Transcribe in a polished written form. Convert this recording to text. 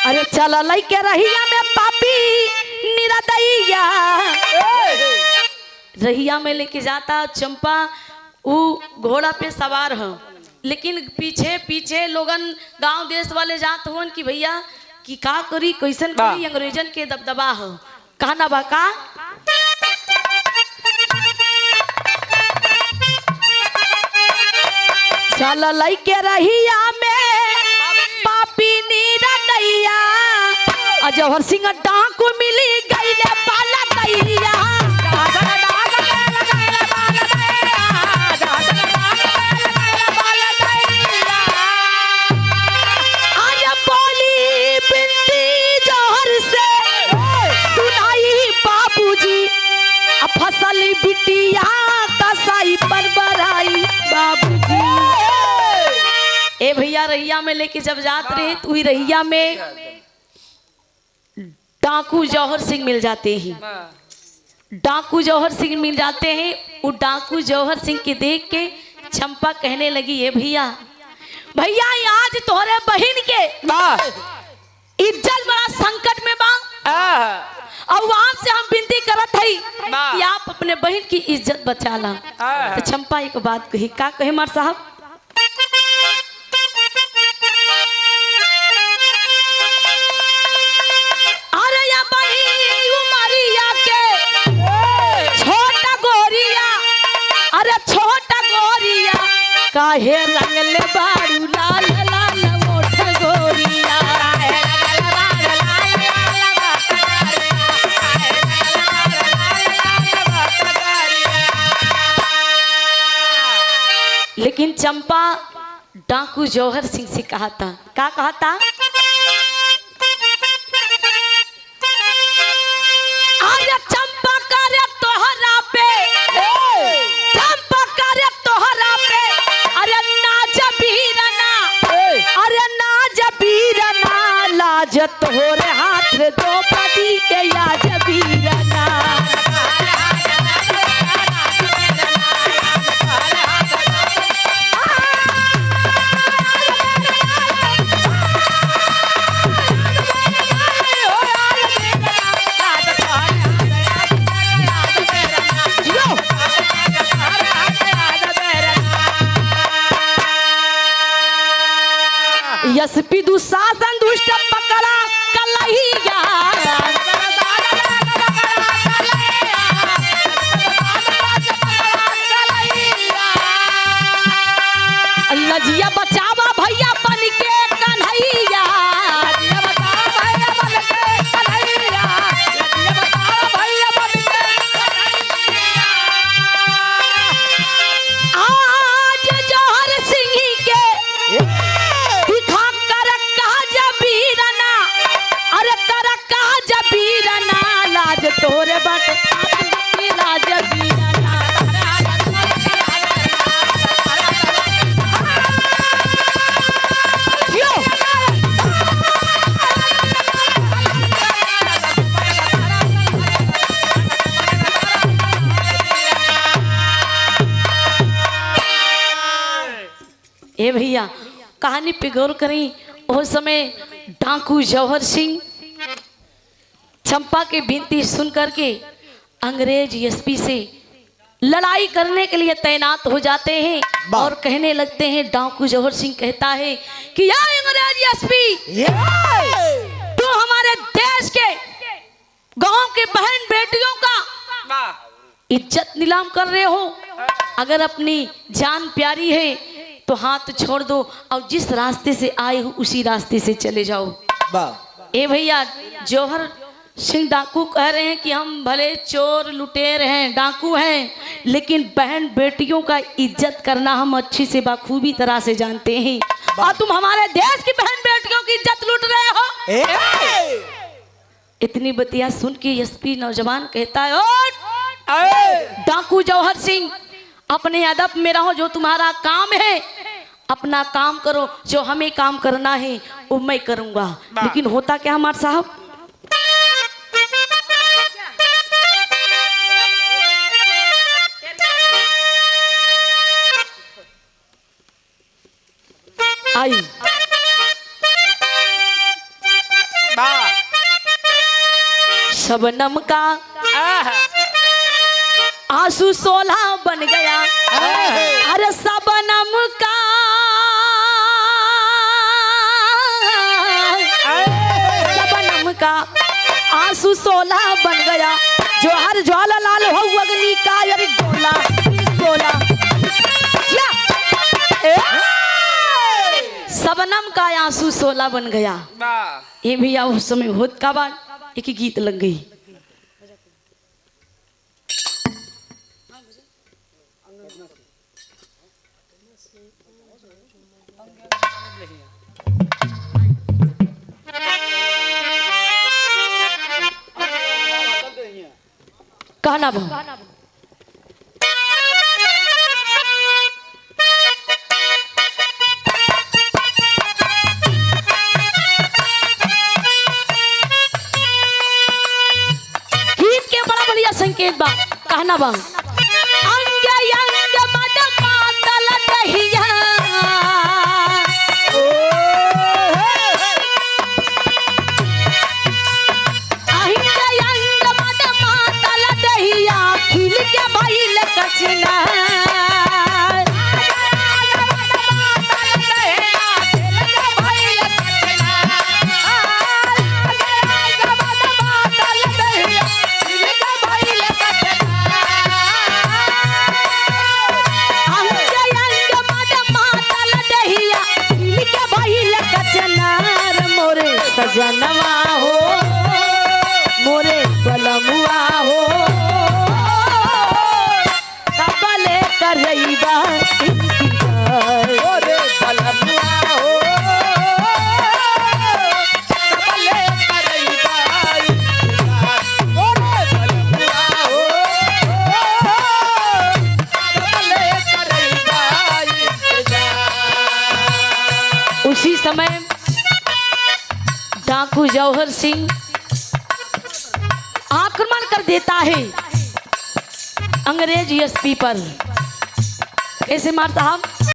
अरे चला लाई के रहिया में पापी निरदैया रहिया में लेके जाता चंपा। वो घोड़ा पे सवार है लेकिन पीछे पीछे लोगन गांव देश वाले जात हुन कि भैया कि का करी कैसन करी अंग्रेजन के दबदबा हो कहना बा का चल लाई के रहिया में पापी निरदैया जौहर सिंह डाकू मिली गई पाला दैया फसली बिटिया कसाई पर बराई बाबूजी। ए भैया रहिया में लेके जब जात रहे तो वही रहिया में डाकू जौहर सिंह मिल जाते हैं। डाकू जौहर सिंह मिल जाते हैं। वो डाकू जौहर सिंह के देख के चंपा कहने लगी ए भैया भैया आज तोहरे बहन के इज्जत बड़ा संकट में बा और वहां से हम विनती करत हई कि आप अपने बहन की इज्जत बचा ला। तो चंपा एक बात कही का कहे मार साहब अरे या बहन उमरिया के छोटा गोरिया अरे छोटा गोरिया काहे रंगले बारू लाल लाल मोठ गोरिया लेकिन चंपा डाकू जौहर सिंह से कहा था क्या कहा था आज चंपा करे तोहरा पे चंपा करे तोहरा पे अरे ना जबीरना अरे ना जबीरना लाज तोहरे हाथ दो पदी के या जबीरना यस्पी दुशासन दुष्ट पकड़ा कलहिया लजिया बचावा भैया बन के कन्हैया आज जौहर सिंह के लाज तोरे बट लाज बीरना ए भैया कहानी पे गौर करें उस समय डाकू जौहर सिंह चंपा की विनती सुन करके अंग्रेज एसपी से लड़ाई करने के लिए तैनात हो जाते हैं और कहने लगते हैं। डाकू जौहर सिंह कहता है कि यार अंग्रेज एसपी तू हमारे देश के गांव के बहन बेटियों का इज्जत नीलाम कर रहे हो। अगर अपनी जान प्यारी है तो हाथ छोड़ दो और जिस रास्ते से आए हो उसी रास्ते से चले जाओ। ए भैया जौहर सिंह डाकू कह रहे हैं कि हम भले चोर लुटेर हैं डाकू हैं लेकिन बहन बेटियों का इज्जत करना हम अच्छी से बाखूबी तरह से जानते हैं और तुम हमारे देश की बहन बेटियों की इज्जत लूट रहे हो। इतनी बतिया सुन के एसपी नौजवान कहता है डाकू जौहर सिंह अपने अदब में रहो। जो तुम्हारा काम है अपना काम करो। जो हमें काम करना है वो मैं करूंगा। लेकिन होता क्या हमारे साहब आई शबनम का आंसू सोला बन गया। अरे शबनम का शबनम का आंसू सोला बन गया। जो हर ज्वाला लाल हो अग्नि का यार गोला गोला। शबनम का आंसू सोला बन गया। ये भैया उस समय होत का बाद एक ही गीत लग गई। कहना बो संकेत बा कहना बा अंग अंग मद पातल दहिया अंग अंग मद पातल दहिया खिल के भइल कचना। सजनवा हो मोरे बलमुआ हो कबले करैबा इंतजार। मोरे बलमुआ हो कबले करैबा इंतजार। मोरे बलमुआ हो कबले करैबा इंतजार। उसी समय डाकू जौहर सिंह आक्रमण कर देता है अंग्रेज एसपी पर। कैसे मारता हम